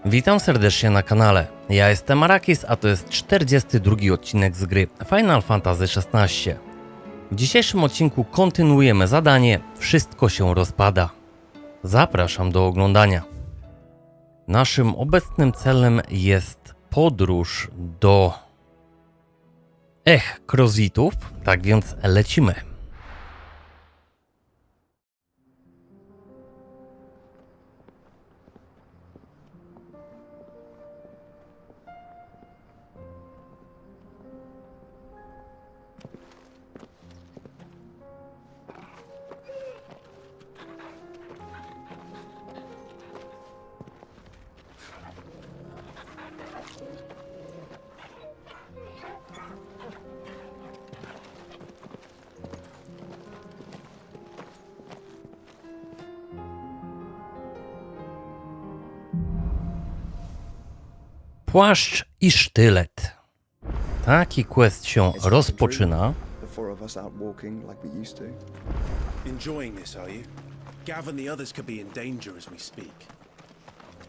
Witam serdecznie na kanale. Ja jestem Arakis, a to jest 42 odcinek z gry Final Fantasy XVI. W dzisiejszym odcinku kontynuujemy zadanie Wszystko się rozpada. Zapraszam do oglądania. Naszym obecnym celem jest podróż do Krozitów, tak więc lecimy. Płaszcz i sztylet. Taki quest się rozpoczyna. Enjoying this, are you? Gav and the others could be in danger as we speak.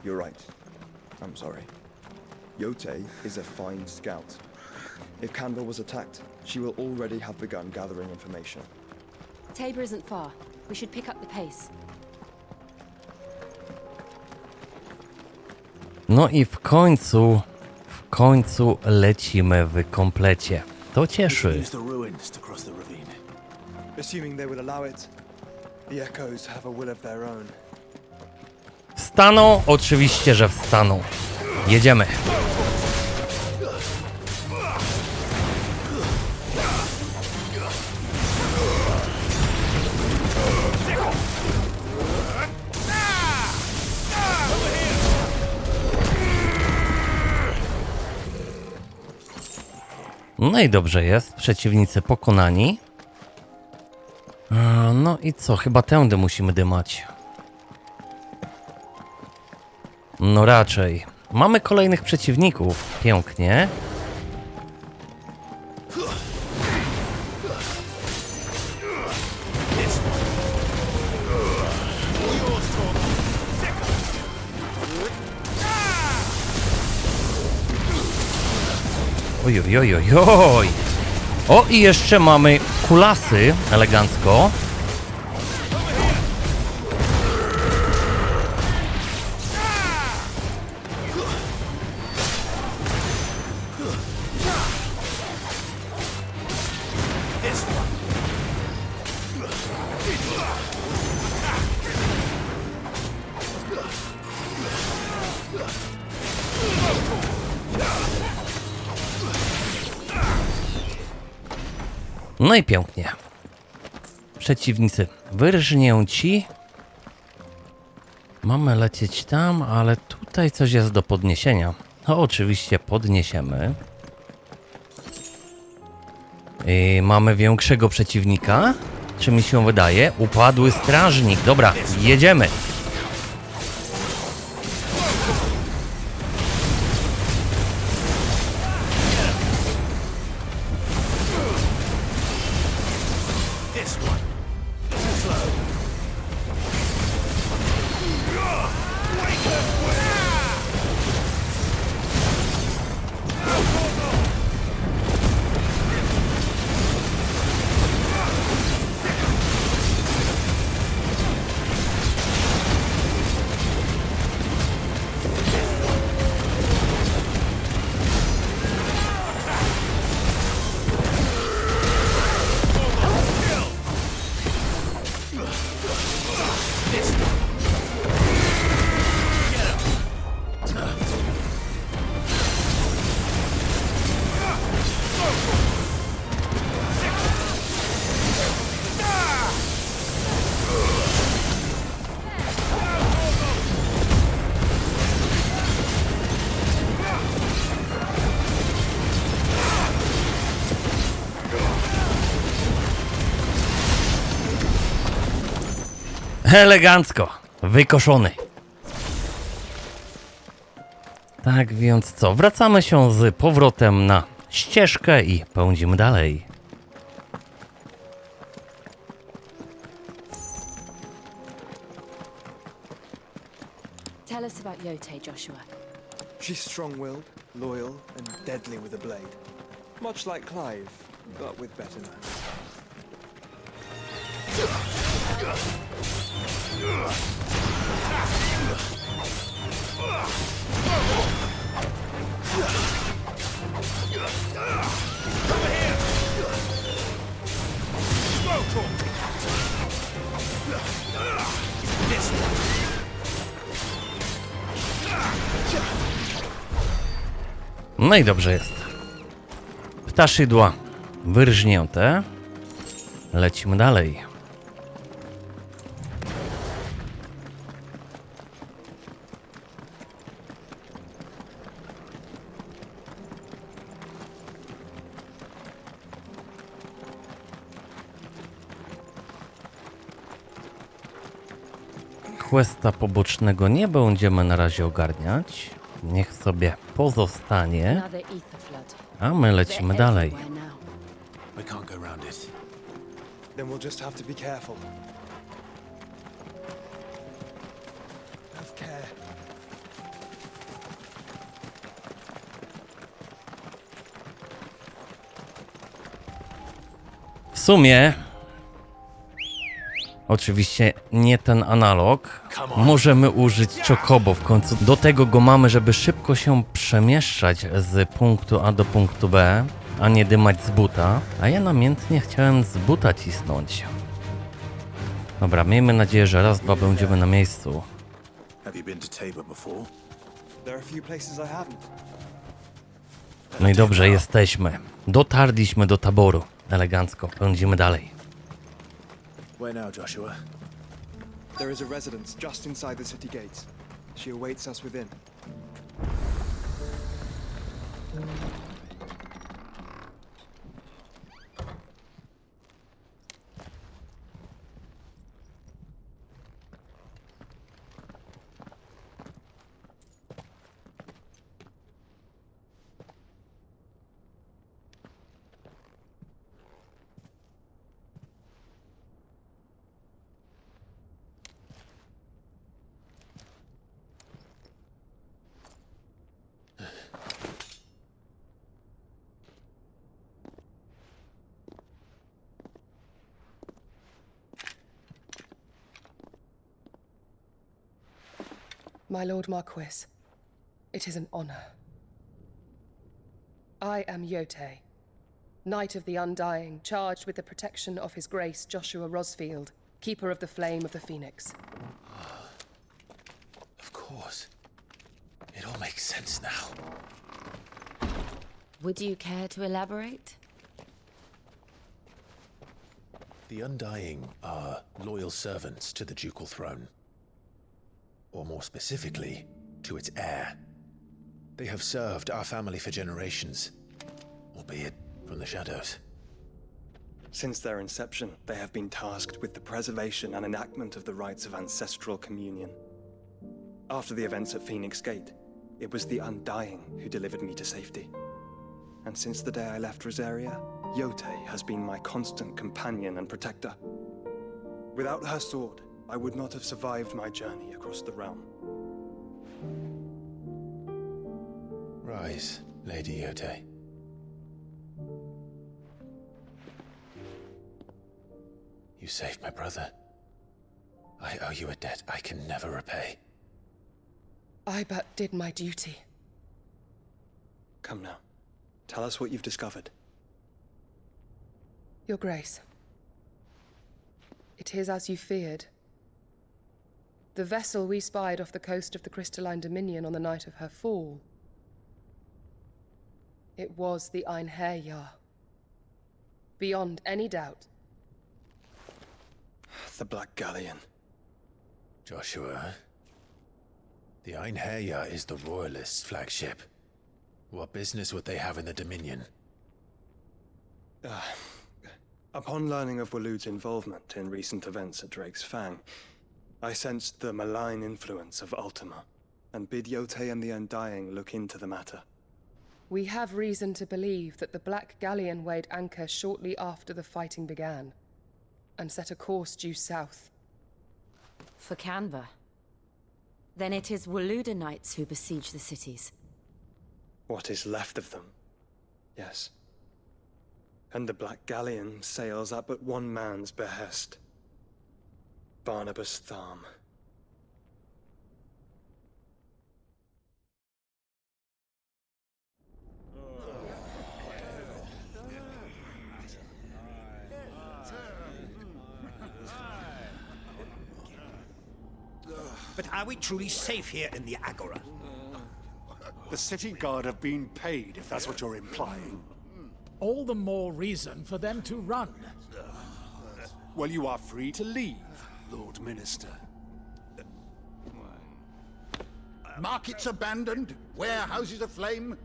You're right. I'm sorry. Yotei is a fine scout. If Kandor was attacked, she will already have begun gathering information. Tabor isn't far. We should pick up the pace. No i w końcu lecimy w komplecie. To cieszy. Use the ruins to cross the ravine. Assuming they will allow it, the echoes have a will of their own. Wstaną? Oczywiście, że wstaną. Jedziemy. No i dobrze jest, przeciwnicy pokonani. No i co, chyba tędy musimy dymać. No raczej. Mamy kolejnych przeciwników, pięknie. Ojojojojoj. O, i jeszcze mamy kulasy, elegancko. No i pięknie. Przeciwnicy wyrżnięci. Mamy lecieć tam, ale tutaj coś jest do podniesienia. No oczywiście podniesiemy. I mamy większego przeciwnika. Czy mi się wydaje? Upadły strażnik. Dobra, jedziemy. Elegancko, wykoszony. Tak więc co, wracamy się z powrotem na ścieżkę i pędzimy dalej. Tell us about Yotei, Joshua. She's strong-willed, loyal, and deadly with a blade. Much like Clive, but with better manners. No i dobrze jest. Ptaszydła wyrżnięte. Lecimy dalej. Questa pobocznego nie będziemy na razie ogarniać. Niech sobie pozostanie. Another ether flood. A my lecimy They're dalej. everywhere now. We can't go around it. Then we'll just have to be careful. Have care. W sumie, oczywiście nie ten analog, możemy użyć Chocobo w końcu. Do tego go mamy, żeby szybko się przemieszczać z punktu A do punktu B, a nie dymać z buta. A ja namiętnie chciałem z buta cisnąć. Dobra, miejmy nadzieję, że raz, dwa będziemy na miejscu. Have you been to Tabor before? There are a few places I haven't. No i dobrze, jesteśmy. Dotarliśmy do taboru. Elegancko, pędzimy dalej. Where now, Joshua? There is a residence just inside the city gates. She awaits us within. My Lord Marquis, it is an honor. I am Yotei, Knight of the Undying, charged with the protection of His Grace Joshua Rosfield, Keeper of the Flame of the Phoenix. Of course. It all makes sense now. Would you care to elaborate? The Undying are loyal servants to the ducal throne. Or more specifically, to its heir. They have served our family for generations, albeit from the shadows. Since their inception, they have been tasked with the preservation and enactment of the rites of ancestral communion. After the events at Phoenix Gate, it was the Undying who delivered me to safety. And since the day I left Rosaria, Yotei has been my constant companion and protector. Without her sword, I would not have survived my journey across the realm. Rise, Lady Yotei. You saved my brother. I owe you a debt I can never repay. I but did my duty. Come now. Tell us what you've discovered. Your Grace, it is as you feared. The vessel we spied off the coast of the Crystalline Dominion on the night of her fall. It was the Einherjar. Beyond any doubt. The Black Galleon. Joshua, the Einherjar is the Royalists' flagship. What business would they have in the Dominion? Upon learning of Waloed's involvement in recent events at Drake's Fang, I sensed the malign influence of Ultima, and bid Yotei and the Undying look into the matter. We have reason to believe that the Black Galleon weighed anchor shortly after the fighting began, and set a course due south. For Canva. Then it is Waloeda Knights who besiege the cities. What is left of them? Yes. And the Black Galleon sails at but one man's behest. Barnabas Tharm. But are we truly safe here in the Agora? The city guard have been paid, if that's what you're implying. All the more reason for them to run. Well, you are free to leave, Lord Minister. Markets abandoned, warehouses aflame,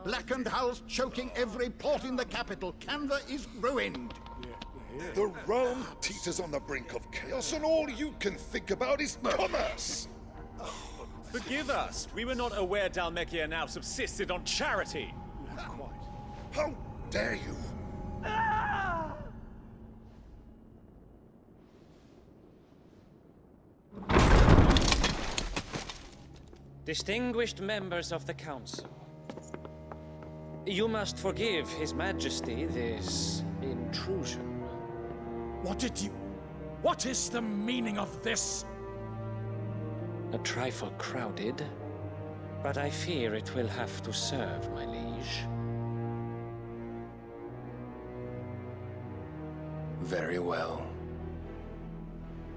blackened hulls choking every port in the capital. Canva is ruined. The realm teeters on the brink of chaos, and all you can think about is commerce! Forgive us. We were not aware Dhalmekia now subsisted on charity. How dare you! Distinguished members of the Council, you must forgive His Majesty this intrusion. What is the meaning of this? A trifle crowded, but I fear it will have to serve, my liege. Very well.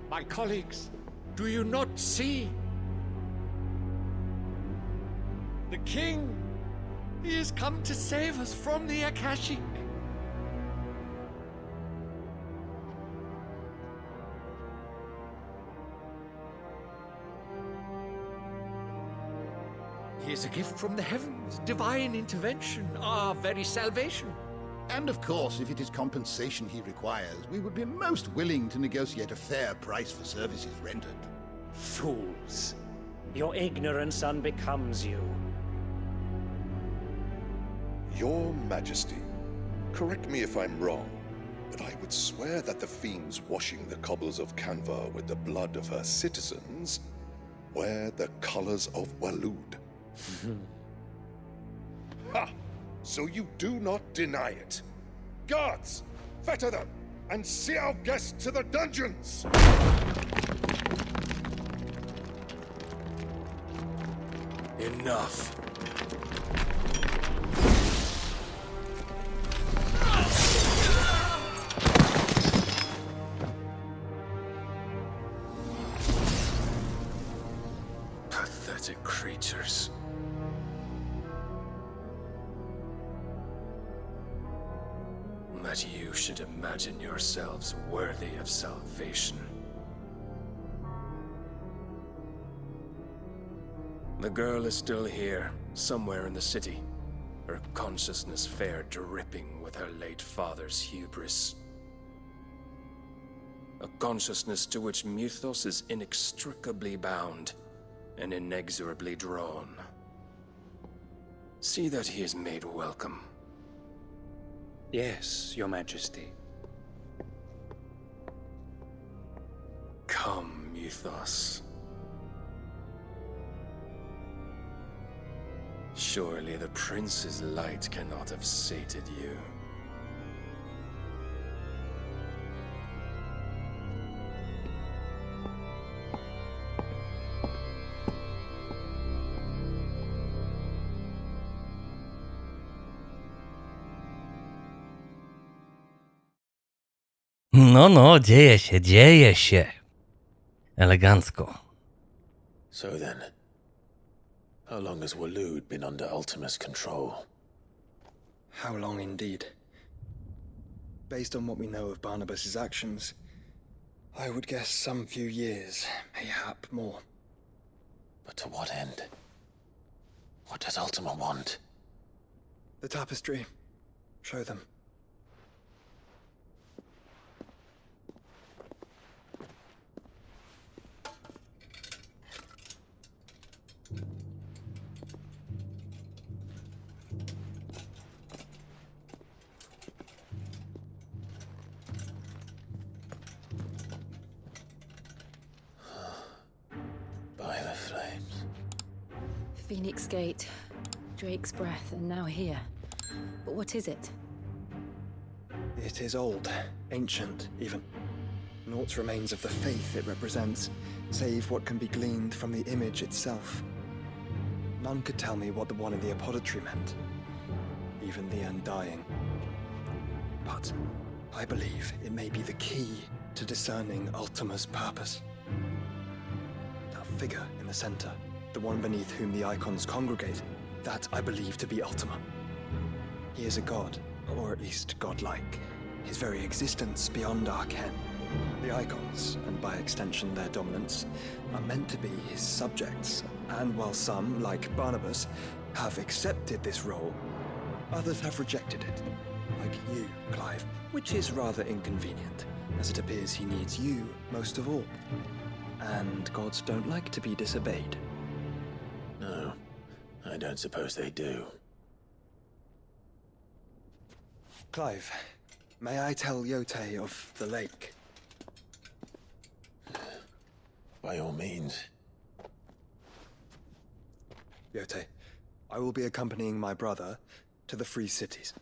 My colleagues, do you not see? The king! He has come to save us from the Akashic. He is a gift from the heavens, divine intervention, our very salvation. And of course, if it is compensation he requires, we would be most willing to negotiate a fair price for services rendered. Fools. Your ignorance unbecomes you. Your Majesty, correct me if I'm wrong, but I would swear that the fiends washing the cobbles of Canva with the blood of her citizens wear the colors of Waloed. Ha! So you do not deny it. Guards, fetter them, and see our guests to the dungeons! Enough. Pathetic creatures. That you should imagine yourselves worthy of salvation. The girl is still here, somewhere in the city, her consciousness fair dripping with her late father's hubris. A consciousness to which Mythos is inextricably bound and inexorably drawn. See that he is made welcome. Yes, Your Majesty. Come, Mythos. Surely the prince's light cannot have sated you. No, dzieje się. Elegancko. So then, how long has Waloed been under Ultima's control? How long indeed? Based on what we know of Barnabas's actions, I would guess some few years, mayhap more. But to what end? What does Ultima want? The tapestry. Show them. By the flames. Phoenix Gate. Drake's breath, and now here. But what is it? It is old, ancient, even. Naught remains of the faith it represents, save what can be gleaned from the image itself. None could tell me what the one in the apothecary meant, even the Undying. But I believe it may be the key to discerning Ultima's purpose. That figure in the center, the one beneath whom the icons congregate, that I believe to be Ultima. He is a god, or at least godlike, his very existence beyond our ken. The icons, and by extension their dominants, are meant to be his subjects, and while some, like Barnabas, have accepted this role, others have rejected it, like you, Clive, which is rather inconvenient, as it appears he needs you most of all. And gods don't like to be disobeyed. No, I don't suppose they do. Clive, may I tell Yotei of the lake? By all means. Yotei, I will be accompanying my brother to the Free Cities.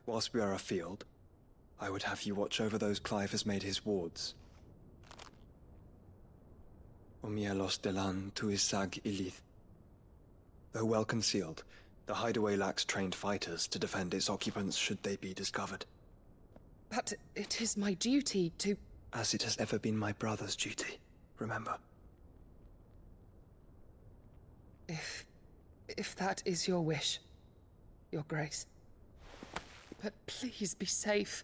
Whilst we are afield, I would have you watch over those Clive has made his wards. Omielos delan tuisag ilith. Though well concealed, the hideaway lacks trained fighters to defend its occupants should they be discovered. But it is my duty to... As it has ever been my brother's duty, remember. If that is your wish, Your Grace. But please be safe.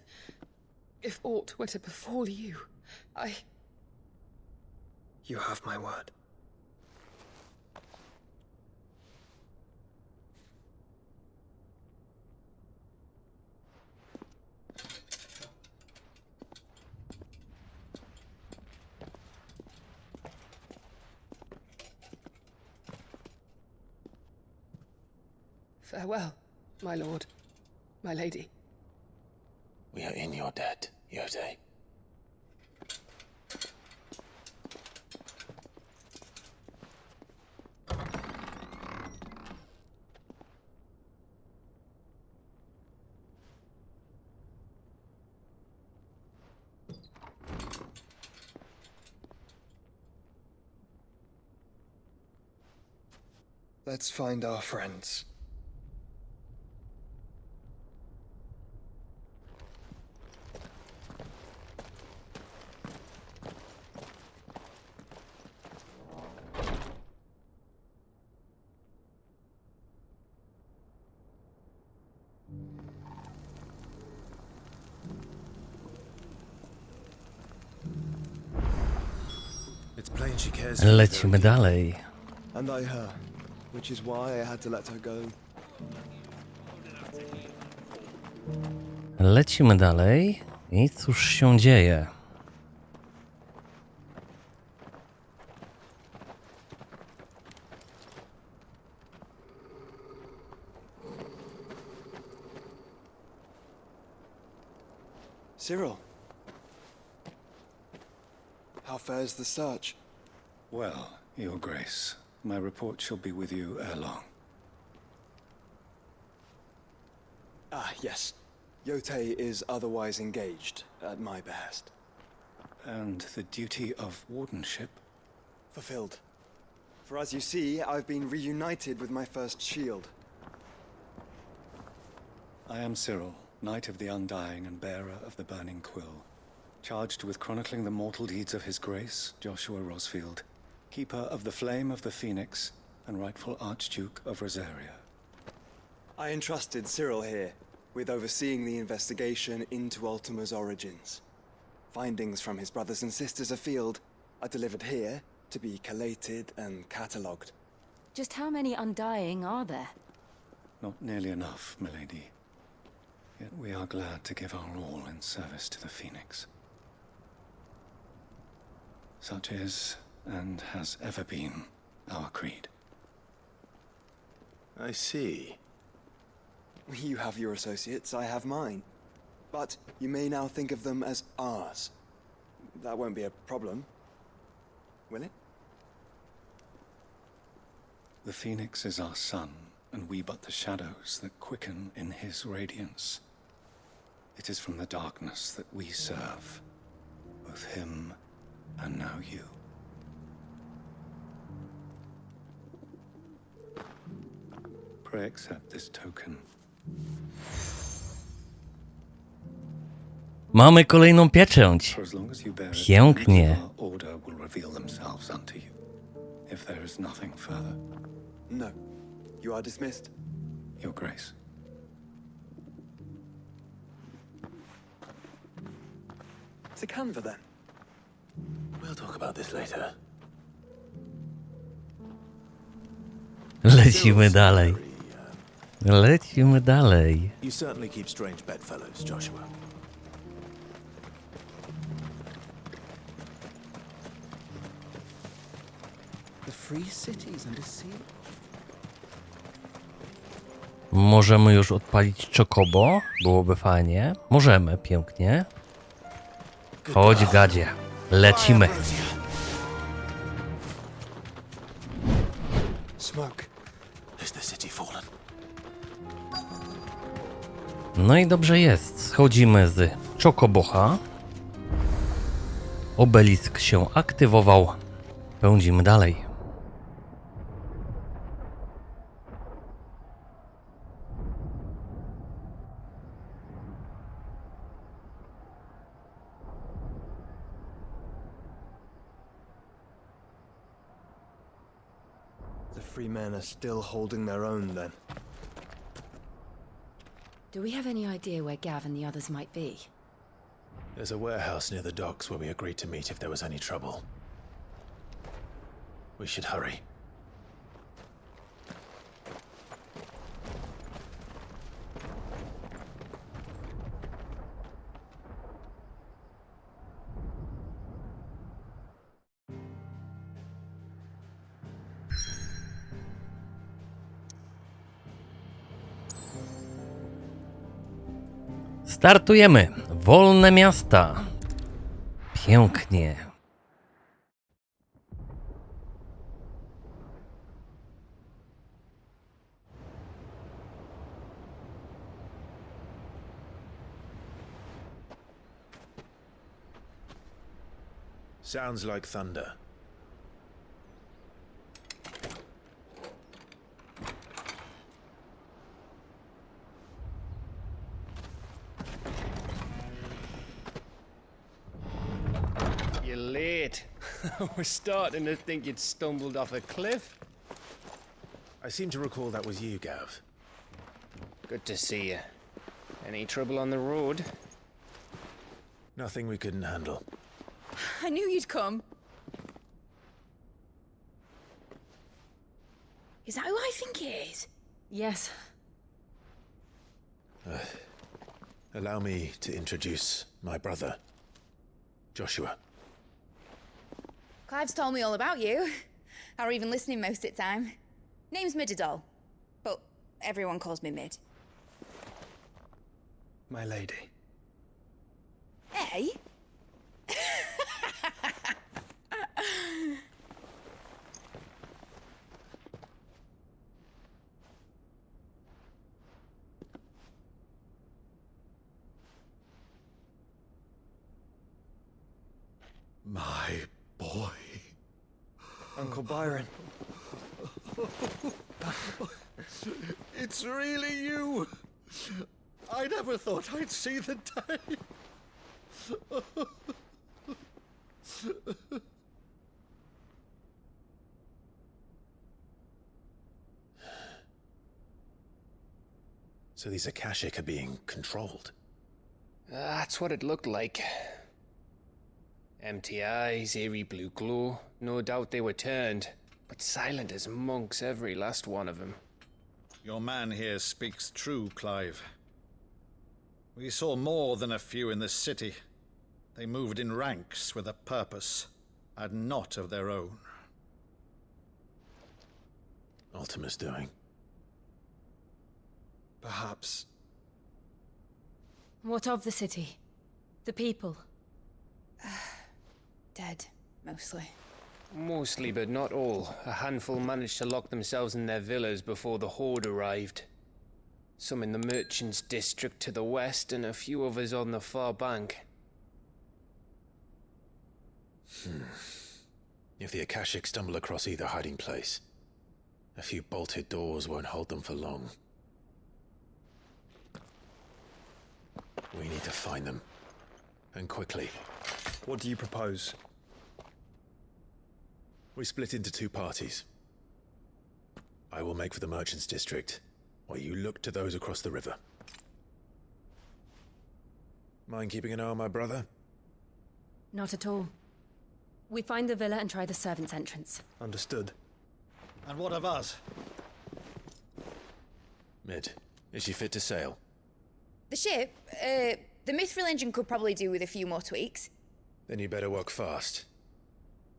If aught were to befall you, You have my word. Farewell, my lord, my lady. We are in your debt, Yotei. Let's find our friends. It's plain she cares. Lecimy dalej. And I her, which is why I had to let her go. Lecimy dalej. I cóż się dzieje? Cyril. How fares the search? Well, Your Grace, my report shall be with you ere long. Ah, yes. Yotei is otherwise engaged, at my behest. And the duty of wardenship? Fulfilled. For as you see, I've been reunited with my first shield. I am Cyril, Knight of the Undying and bearer of the Burning Quill, charged with chronicling the mortal deeds of His Grace, Joshua Rosfield, Keeper of the Flame of the Phoenix and rightful Archduke of Rosaria. I entrusted Cyril here with overseeing the investigation into Ultima's origins. Findings from his brothers and sisters afield are delivered here to be collated and catalogued. Just how many Undying are there? Not nearly enough, milady. Yet we are glad to give our all in service to the Phoenix. Such is, and has ever been, our creed. I see. You have your associates, I have mine. But you may now think of them as ours. That won't be a problem, will it? The Phoenix is our sun, and we but the shadows that quicken in his radiance. It is from the darkness that we serve, both him and now you. Pray accept this token. Mamy kolejną pieczęć. For as long as you bear it, Pięknie. our order will reveal themselves unto you. If there is nothing further. No. You are dismissed. Your Grace. It's a canva then. We'll talk about this later. Lecimy dalej. Lecimy dalej. You certainly keep strange bedfellows, Joshua. The free cities under siege. Możemy już odpalić Chocobo. Byłoby fajnie. Możemy, pięknie. Chodź, gadzie. Lecimy. Smoke. Is the city fallen? No i dobrze jest. Schodzimy z Chocobocha. Obelisk się aktywował. Pędzimy dalej. The free men are still holding their own then. Do we have any idea where Gav and the others might be? There's a warehouse near the docks where we agreed to meet if there was any trouble. We should hurry. Startujemy. Wolne miasta. Pięknie. Sounds like thunder. You're late. I was starting to think you'd stumbled off a cliff. I seem to recall that was you, Gav. Good to see you. Any trouble on the road? Nothing we couldn't handle. I knew you'd come. Is that who I think it is? Yes. Allow me to introduce my brother, Joshua. Clive's told me all about you. Or even listening most of the time. Name's Midadol, but everyone calls me Mid. My lady. Hey? My boy. Uncle Byron. It's really you. I never thought I'd see the day. So these Akashic are being controlled. That's what it looked like. Empty eyes, eerie blue glow. No doubt they were turned, but silent as monks, every last one of them. Your man here speaks true, Clive. We saw more than a few in this city. They moved in ranks with a purpose, and not of their own. Ultima's doing. Perhaps. What of the city? The people? Dead, mostly. Mostly, but not all. A handful managed to lock themselves in their villas before the horde arrived. Some in the merchants' district to the west, and a few others on the far bank. If the Akashic stumble across either hiding place, a few bolted doors won't hold them for long. We need to find them. And quickly. What do you propose? We split into two parties. I will make for the merchants' district, while you look to those across the river. Mind keeping an eye on my brother? Not at all. We find the villa and try the servants' entrance. Understood. And what of us? Mid, is she fit to sail? The ship, the mithril engine could probably do with a few more tweaks. Then you better work fast.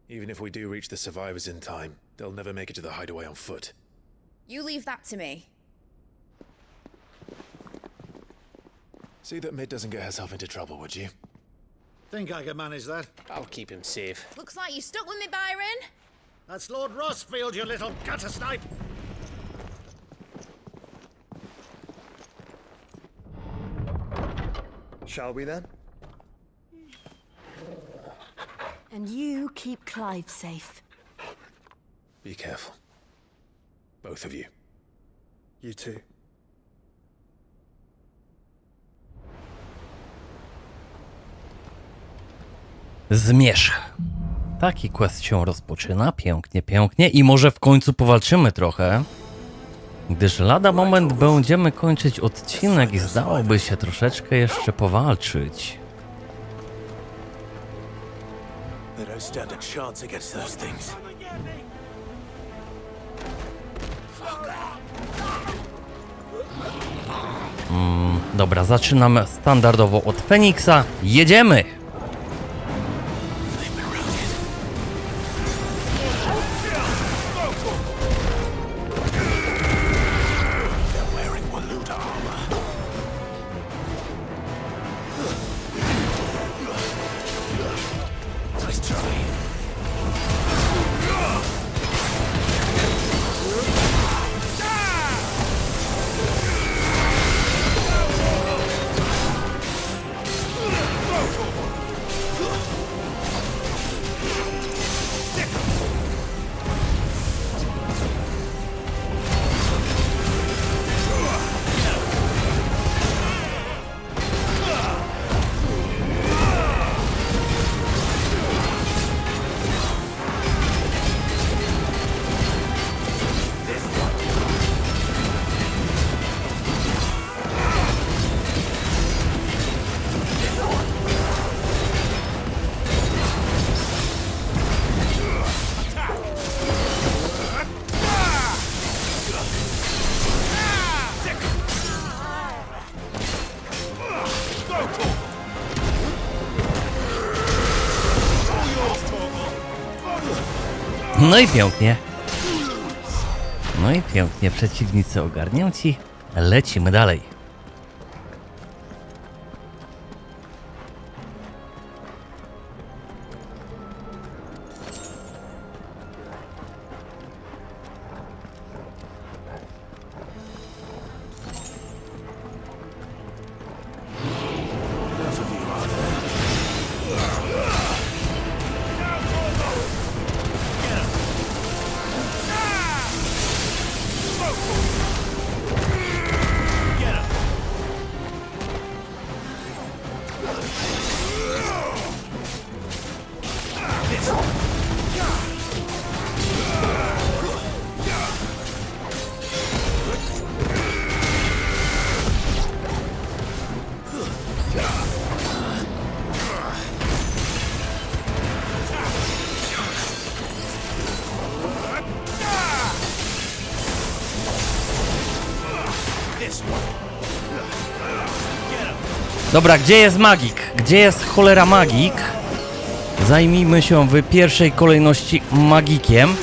Even if we do reach the survivors in time, they'll never make it to the hideaway on foot. You leave that to me. See that Mid doesn't get herself into trouble, would you? Think I can manage that? I'll keep him safe. Looks like you stuck with me, Byron. That's Lord Rosfield, you little gutter snipe! Shall we then? And you keep Clive safe. Be careful. Both of you. You too. Zmierzch. Taki quest się rozpoczyna, pięknie, pięknie i może w końcu powalczymy trochę, gdyż lada moment będziemy kończyć odcinek i zdałoby się troszeczkę jeszcze powalczyć. Dobra, zaczynamy standardowo od Feniksa. Jedziemy! No i pięknie. No i pięknie, przeciwnicy ogarnięci. Lecimy dalej. Dobra, gdzie jest magik? Gdzie jest cholera magik? Zajmijmy się w pierwszej kolejności magikiem.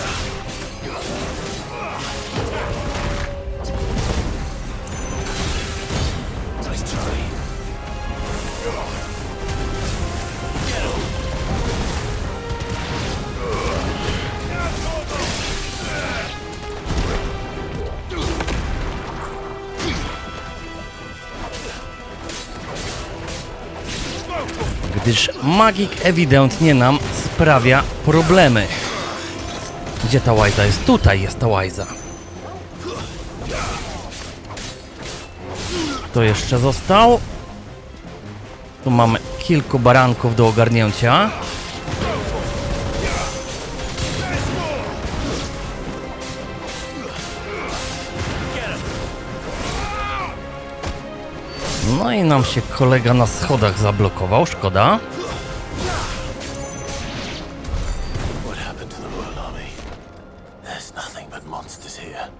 gdyż magik ewidentnie nam sprawia problemy. Gdzie ta łajza jest? Tutaj jest ta łajza. Kto jeszcze został? Tu mamy kilku baranków do ogarnięcia. No i nam się kolega na schodach zablokował, szkoda.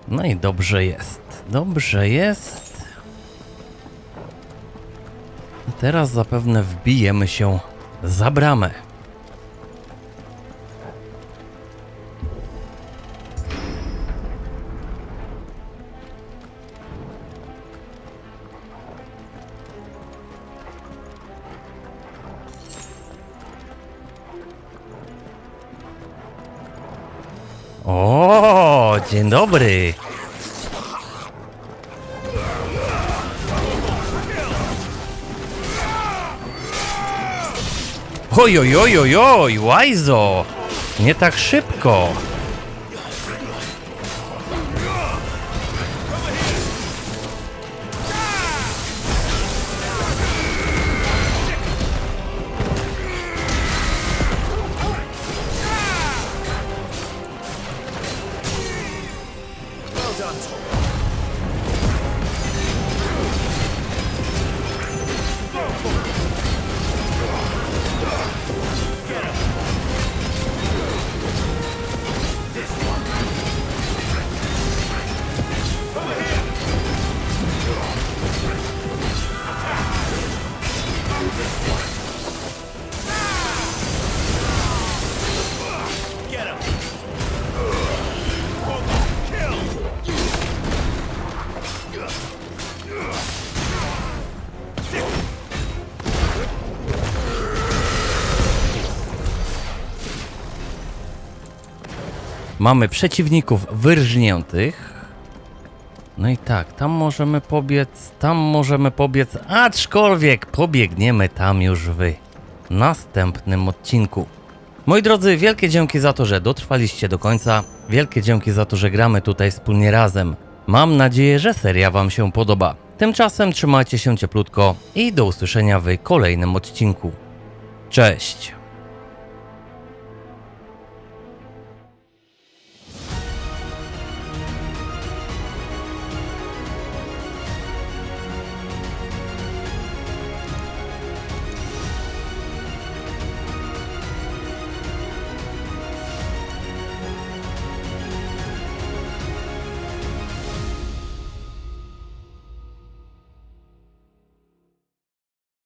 No i dobrze jest. Dobrze jest. Teraz zapewne wbijemy się za bramę. O, dzień dobry. Oj, oj, oj, oj, oj, łajzo! Nie tak szybko! Mamy przeciwników wyrżniętych. No i tak, tam możemy pobiec, aczkolwiek pobiegniemy tam już w następnym odcinku. Moi drodzy, wielkie dzięki za to, że dotrwaliście do końca. Wielkie dzięki za to, że gramy tutaj wspólnie razem. Mam nadzieję, że seria Wam się podoba. Tymczasem trzymajcie się cieplutko i do usłyszenia w kolejnym odcinku. Cześć!